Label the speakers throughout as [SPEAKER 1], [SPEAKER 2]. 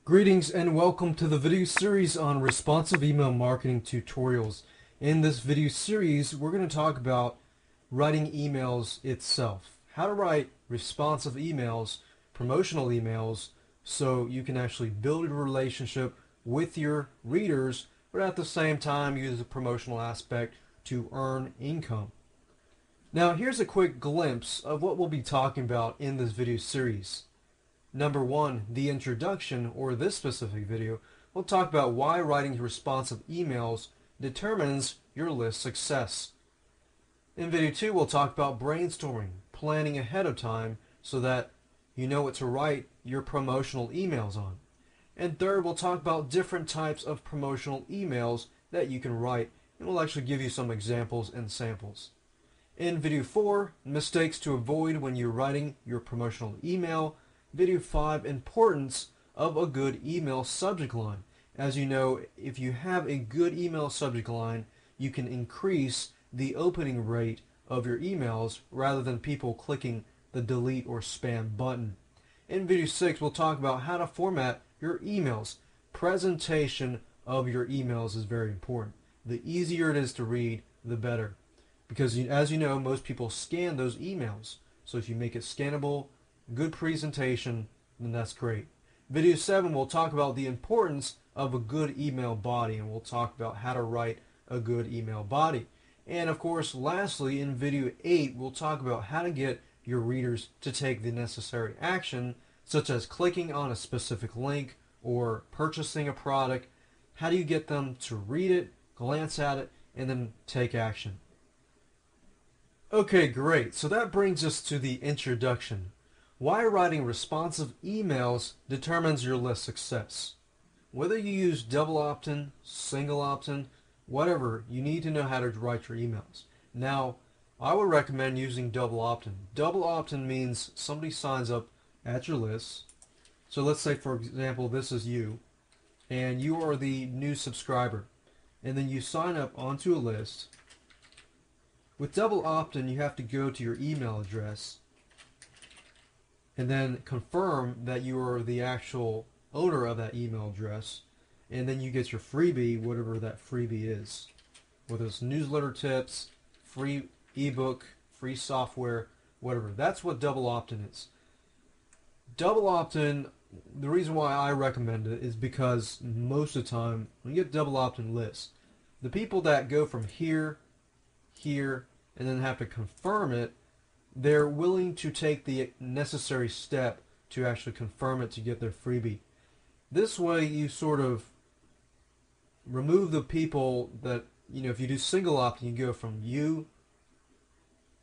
[SPEAKER 1] Greetings and welcome to the video series on responsive email marketing tutorials. In this video series, we're going to talk about writing emails itself. How to write responsive emails, promotional emails, so you can actually build a relationship with your readers, but at the same time use the promotional aspect to earn income. Now here's a quick glimpse of what we'll be talking about in this video series. Number one, the introduction, or this specific video, we'll talk about why writing responsive emails determines your list success. In video two, we'll talk about brainstorming, planning ahead of time so that you know what to write your promotional emails on. And third, we'll talk about different types of promotional emails that you can write, and we'll actually give you some examples and samples. In video 4, mistakes to avoid when you're writing your promotional email. Video 5, importance of a good email subject line. As you know, if you have a good email subject line, you can increase the opening rate of your emails rather than people clicking the delete or spam button. In video 6, we'll talk about how to format your emails. Presentation of your emails is very important. The easier it is to read, the better. Because as you know, most people scan those emails. So if you make it scannable, good presentation, then that's great. Video 7, we'll talk about the importance of a good email body, and we'll talk about how to write a good email body. And of course, lastly, in video 8, we'll talk about how to get your readers to take the necessary action, such as clicking on a specific link or purchasing a product. How do you get them to read it, glance at it, and then take action? Okay, great. So that brings us to the introduction. Why writing responsive emails determines your list success. Whether you use double opt-in, single opt-in, whatever, you need to know how to write your emails. Now, I would recommend using double opt-in. Double opt-in means somebody signs up at your list. So let's say, for example, this is you, and you are the new subscriber. And then you sign up onto a list. With double opt-in, you have to go to your email address and then confirm that you are the actual owner of that email address, and then you get your freebie, whatever that freebie is. Whether it's newsletter tips, free ebook, free software, whatever. That's what double opt-in is. Double opt-in, the reason why I recommend it is because most of the time, when you get double opt-in lists, the people that go from here, and then have to confirm it, they're willing to take the necessary step to actually confirm it to get their freebie. This way you sort of remove the people that, if you do single opt-in, you go from you,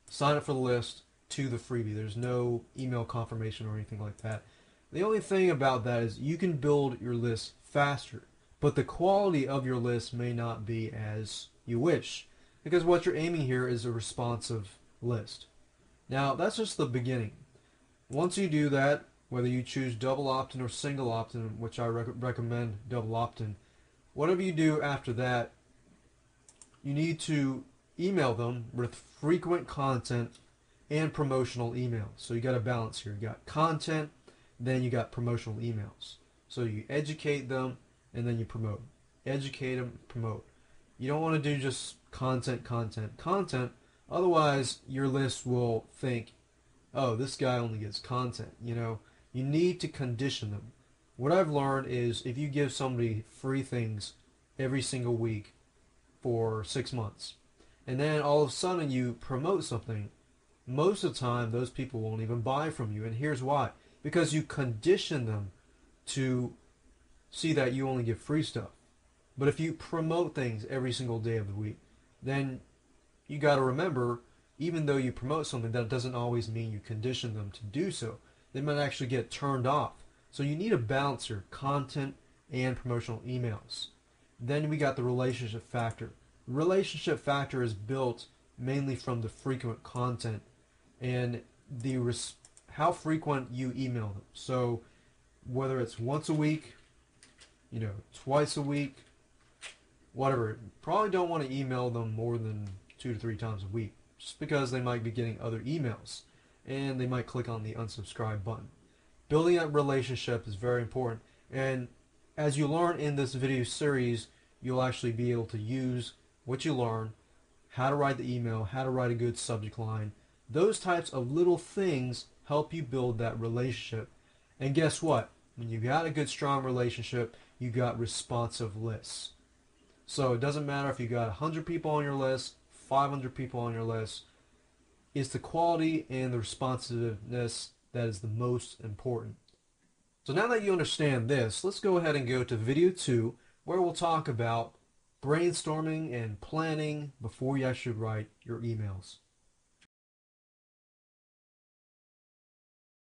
[SPEAKER 1] sign up for the list, to the freebie. There's no email confirmation or anything like that. The only thing about that is you can build your list faster, but the quality of your list may not be as you wish, because what you're aiming here is a responsive list. Now, that's just the beginning. Once you do that, whether you choose double opt-in or single opt-in, which I recommend double opt-in, whatever you do after that, you need to email them with frequent content and promotional emails. So you got a balance here. You got content, then you got promotional emails. So you educate them, and then you promote. Educate them, promote. You don't want to do just content. Otherwise, your list will think, oh, this guy only gets content. You need to condition them. What I've learned is if you give somebody free things every single week for 6 months, and then all of a sudden you promote something, most of the time those people won't even buy from you. And here's why. Because you condition them to see that you only give free stuff. But if you promote things every single day of the week, then you got to remember, even though you promote something, that doesn't always mean you condition them to do so. They might actually get turned off. So you need a balance here, content and promotional emails. Then we got the relationship factor. The relationship factor is built mainly from the frequent content and how frequent you email them. So whether it's once a week, twice a week, whatever. Probably don't want to email them more than 2 to 3 times a week, just because they might be getting other emails and they might click on the unsubscribe button. Building that relationship is very important, And as you learn in this video series, you'll actually be able to use what you learn, how to write the email, how to write a good subject line. Those types of little things help you build that relationship. And guess what? When you got a good, strong relationship, you got responsive lists. So it doesn't matter if you got 100 people on your list, 500 people on your list. It's the quality and the responsiveness that is the most important. So now that you understand this, let's go ahead and go to video 2, where we'll talk about brainstorming and planning before you actually write your emails.